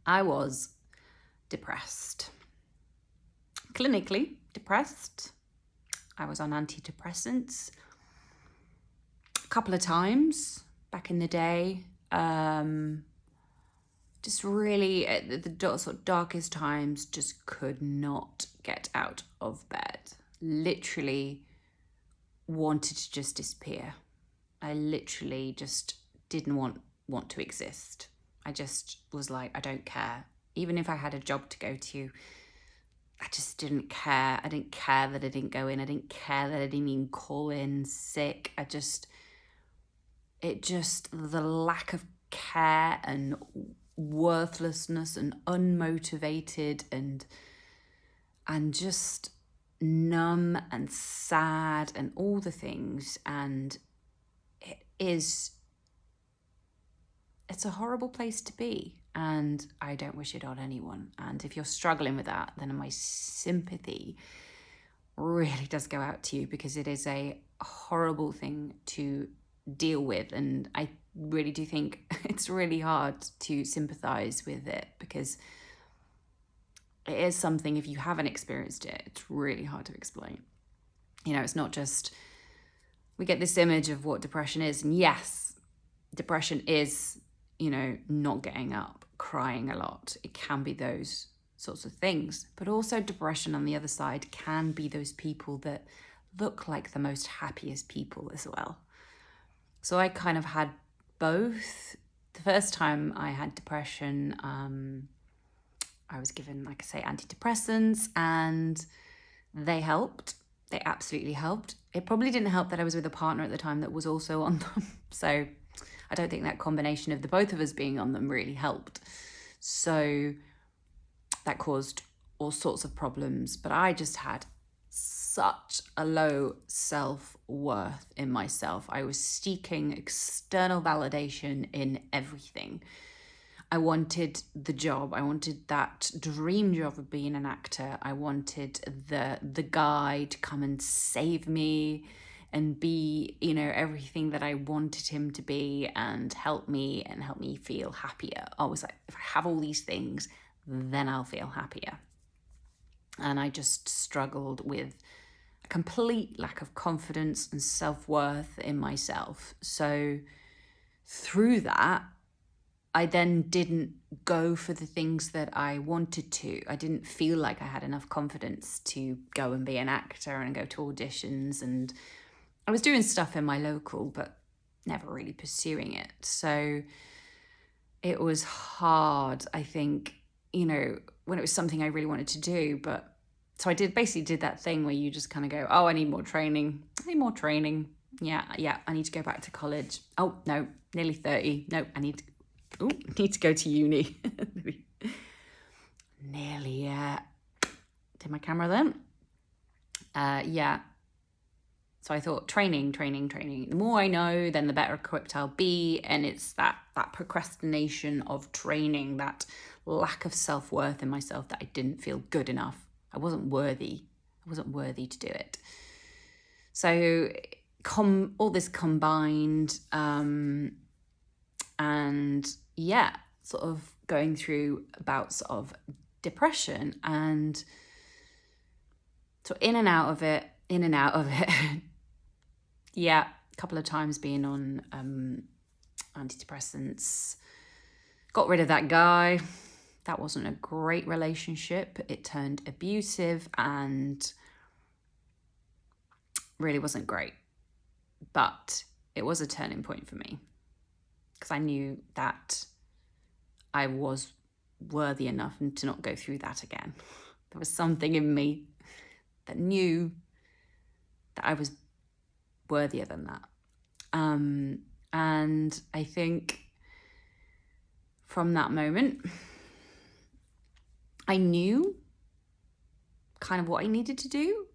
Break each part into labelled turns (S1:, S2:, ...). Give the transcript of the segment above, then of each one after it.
S1: I was depressed. Clinically depressed. I was on antidepressants a couple of times back in the day. Just really at the sort of darkest times, just could not get out of bed. Literally wanted to just disappear. I literally just didn't want to exist. I just was like, I don't care. Even if I had a job to go to, I just didn't care. I didn't care that I didn't go in. I didn't care that I didn't even call in sick. The lack of care and worthlessness and unmotivated and just numb and sad and all the things. And it's a horrible place to be, and I don't wish it on anyone. And if you're struggling with that, then my sympathy really does go out to you, because it is a horrible thing to deal with. And I really do think it's really hard to sympathize with it, because it is something, if you haven't experienced it, it's really hard to explain. It's not just, we get this image of what depression is. And yes, depression is, not getting up, crying a lot. It can be those sorts of things. But also depression on the other side can be those people that look like the most happiest people as well. So I kind of had both. The first time I had depression, I was given, like I say, antidepressants, and they helped. They absolutely helped. It probably didn't help that I was with a partner at the time that was also on them. So I don't think that combination of the both of us being on them really helped. So that caused all sorts of problems. But I just had such a low self-worth in myself. I was seeking external validation in everything. I wanted the job. I wanted that dream job of being an actor. I wanted the guy to come and save me and be, everything that I wanted him to be, and help me feel happier. I was like, if I have all these things, then I'll feel happier. And I just struggled with a complete lack of confidence and self-worth in myself. So through that, I then didn't go for the things that I wanted to. I didn't feel like I had enough confidence to go and be an actor and go to auditions. And I was doing stuff in my local, but never really pursuing it. So it was hard, I think, when it was something I really wanted to do. But so I basically did that thing where you just kind of go, oh, I need more training. Yeah, I need to go back to college. Oh, no, nearly 30. No, I need to go to uni. Nearly, yeah. Did my camera then? Yeah. So I thought training. The more I know, then the better equipped I'll be. And it's that procrastination of training, that lack of self-worth in myself, that I didn't feel good enough. I wasn't worthy to do it. So all this combined, and yeah, sort of going through bouts of depression, and so in and out of it. Yeah, a couple of times being on antidepressants. Got rid of that guy. That wasn't a great relationship. It turned abusive and really wasn't great. But it was a turning point for me, because I knew that I was worthy enough to not go through that again. There was something in me that knew that I was worthier than that. And I think from that moment, I knew kind of what I needed to do.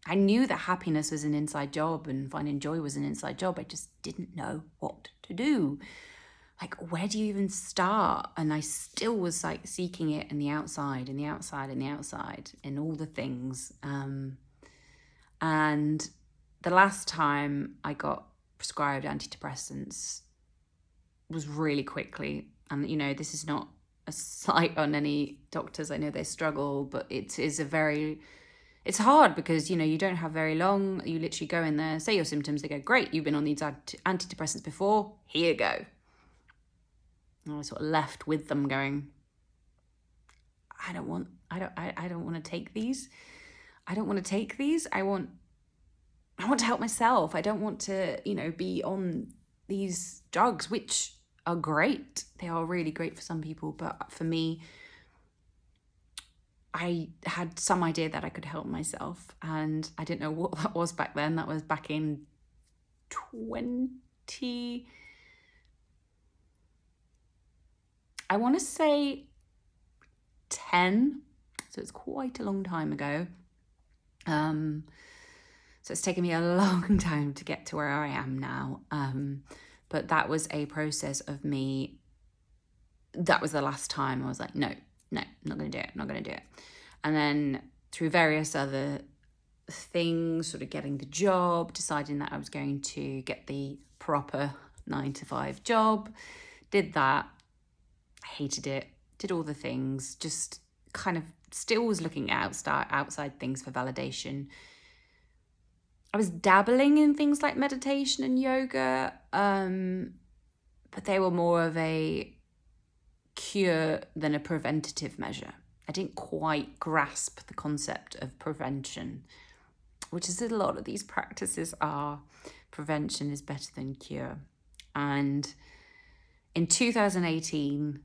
S1: I knew that happiness was an inside job and finding joy was an inside job. I just didn't know what to do. Like, where do you even start? And I still was like seeking it in the outside, in all the things. And the last time I got prescribed antidepressants was really quickly. And, this is not a slight on any doctors. I know they struggle, but it's hard because, you don't have very long. You literally go in there, say your symptoms, they go, great, you've been on these antidepressants before, here you go. And I was sort of left with them going, I don't want to take these. I don't want to take these. I want to help myself. I don't want to, be on these drugs, which are great. They are really great for some people. But for me, I had some idea that I could help myself. And I didn't know what that was back then. That was back in 20... I want to say 10. So it's quite a long time ago. So it's taken me a long time to get to where I am now. But that was a process of me. That was the last time I was like, no, I'm not going to do it. I'm not going to do it. And then through various other things, sort of getting the job, deciding that I was going to get the proper 9-to-5 job, did that, hated it, did all the things, just kind of still was looking outside things for validation. I was dabbling in things like meditation and yoga, but they were more of a cure than a preventative measure. I didn't quite grasp the concept of prevention, which is a lot of these practices are. Prevention is better than cure. And in 2018,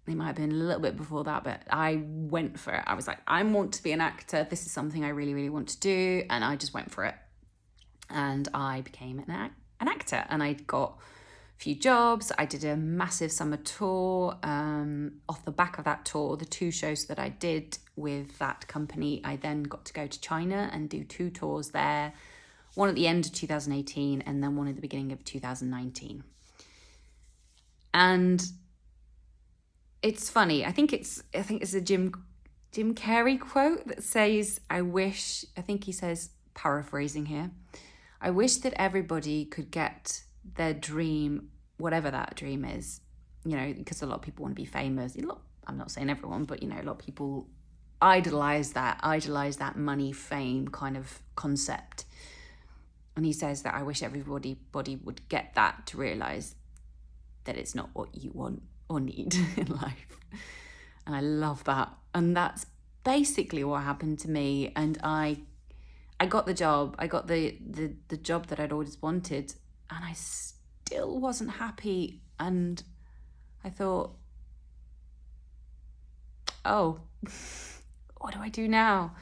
S1: it might have been a little bit before that, but I went for it. I was like, I want to be an actor. This is something I really, really want to do. And I just went for it. And I became an actor. And I got a few jobs. I did a massive summer tour. Off the back of that tour, the 2 shows that I did with that company, I then got to go to China and do 2 tours there. One at the end of 2018 and then one at the beginning of 2019. And it's funny. I think it's a Jim Carrey quote that says, I think he says, paraphrasing here, I wish that everybody could get their dream, whatever that dream is, because a lot of people want to be famous. I'm not saying everyone, but, a lot of people idolize that money, fame kind of concept. And he says that I wish everybody would get that, to realize that it's not what you want or need in life. And I love that. And that's basically what happened to me. And I got the job. I got the job that I'd always wanted, and I still wasn't happy. And I thought, oh, what do I do now?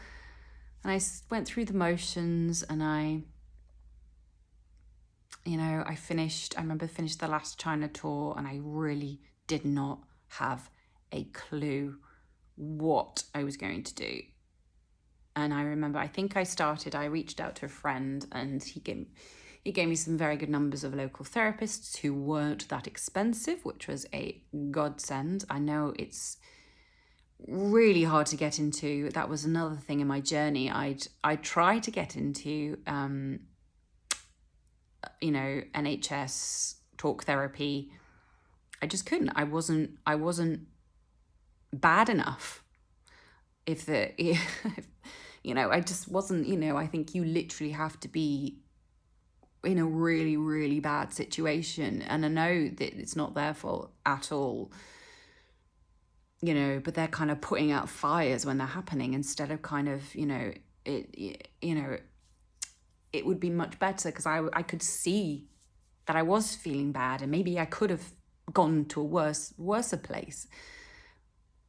S1: And I went through the motions, and I remember finished the last China tour, and I really did not have a clue what I was going to do. And I remember, I reached out to a friend, and he gave me some very good numbers of local therapists who weren't that expensive, which was a godsend. I know it's really hard to get into. That was another thing in my journey. I tried to get into NHS talk therapy. I just couldn't. I wasn't bad enough. I just wasn't, I think you literally have to be in a really, really bad situation. And I know that it's not their fault at all, but they're kind of putting out fires when they're happening instead of kind of, it would be much better, because I could see that I was feeling bad, and maybe I could have gone to a worse place,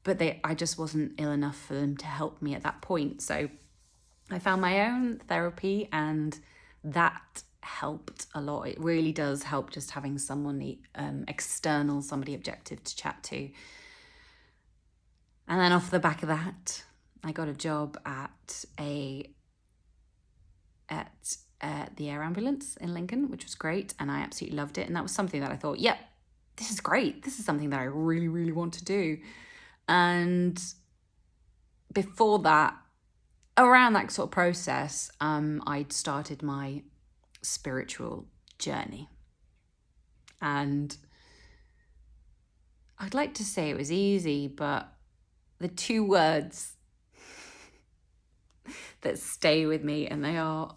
S1: but I just wasn't ill enough for them to help me at that point. So I found my own therapy, and that helped a lot. It really does help, just having someone external, somebody objective to chat to. And then off the back of that, I got a job at the air ambulance in Lincoln, which was great, and I absolutely loved it. And that was something that I thought, yep, this is great. This is something that I really, really want to do. And before that, around that sort of process, I'd started my spiritual journey. And I'd like to say it was easy, but the two words that stay with me, and they are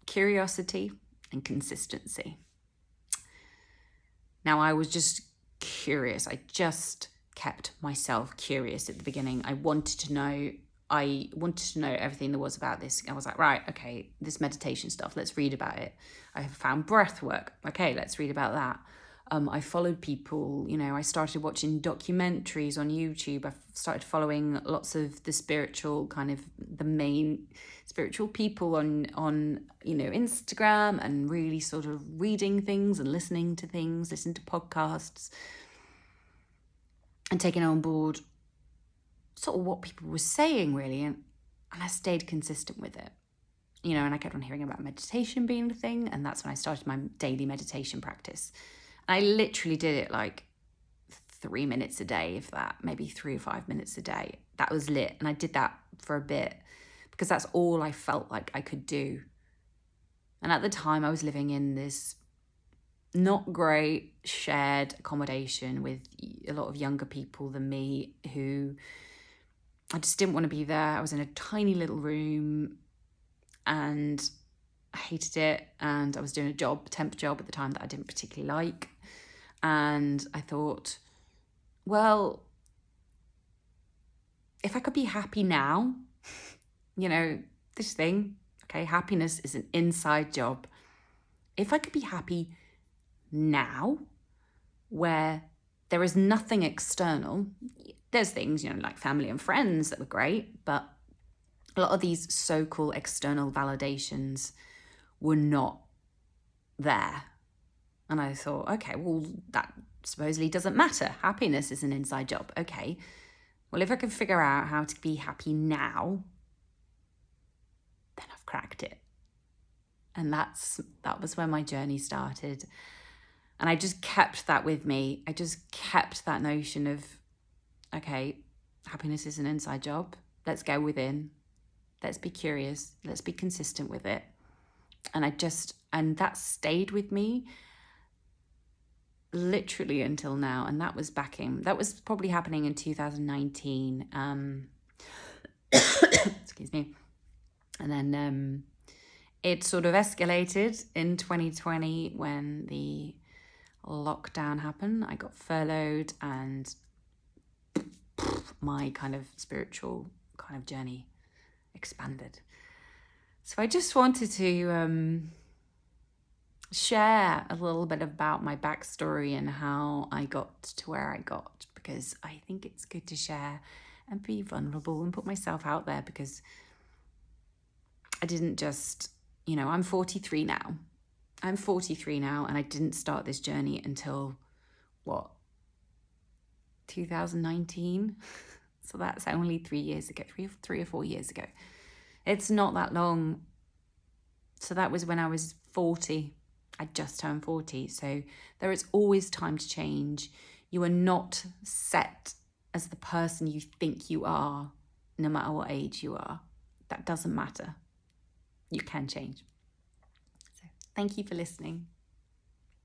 S1: curiosity and consistency. Now, I was just curious. I just kept myself curious at the beginning. I wanted to know everything there was about this. I was like, right, okay, this meditation stuff, let's read about it. I found breath work. Okay, let's read about that. I followed people, I started watching documentaries on YouTube. I started following lots of the spiritual, kind of the main spiritual people on Instagram, and really sort of reading things and listening to podcasts, and taking on board sort of what people were saying, really. And I stayed consistent with it, and I kept on hearing about meditation being the thing. And that's when I started my daily meditation practice. I literally did it like 3 minutes a day, if that, maybe 3 or 5 minutes a day. That was lit. And I did that for a bit because that's all I felt like I could do. And at the time I was living in this not great shared accommodation with a lot of younger people than me, who I just didn't want to be there. I was in a tiny little room and I hated it. And I was doing a temp job at the time that I didn't particularly like. And I thought, well, if I could be happy now, this thing, okay, happiness is an inside job. If I could be happy now, where there is nothing external, there's things, like family and friends that were great, but a lot of these so-called external validations were not there. And I thought, okay, well, that supposedly doesn't matter. Happiness is an inside job. Okay, well, if I can figure out how to be happy now, then I've cracked it. And that was where my journey started. And I just kept that with me. I just kept that notion of, okay, happiness is an inside job. Let's go within. Let's be curious. Let's be consistent with it. And that stayed with me literally until now. And that was probably happening in 2019. Excuse me. And then it sort of escalated in 2020 when the lockdown happened. I got furloughed and my kind of spiritual kind of journey expanded. So I just wanted to share a little bit about my backstory and how I got to where I got, because I think it's good to share and be vulnerable and put myself out there, because I didn't just, I'm 43 now. I'm 43 now, and I didn't start this journey until, 2019? So that's only 3 years ago, three or 4 years ago. It's not that long. So that was when I was 40. I just turned 40. So there is always time to change. You are not set as the person you think you are, no matter what age you are. That doesn't matter. You can change. So thank you for listening.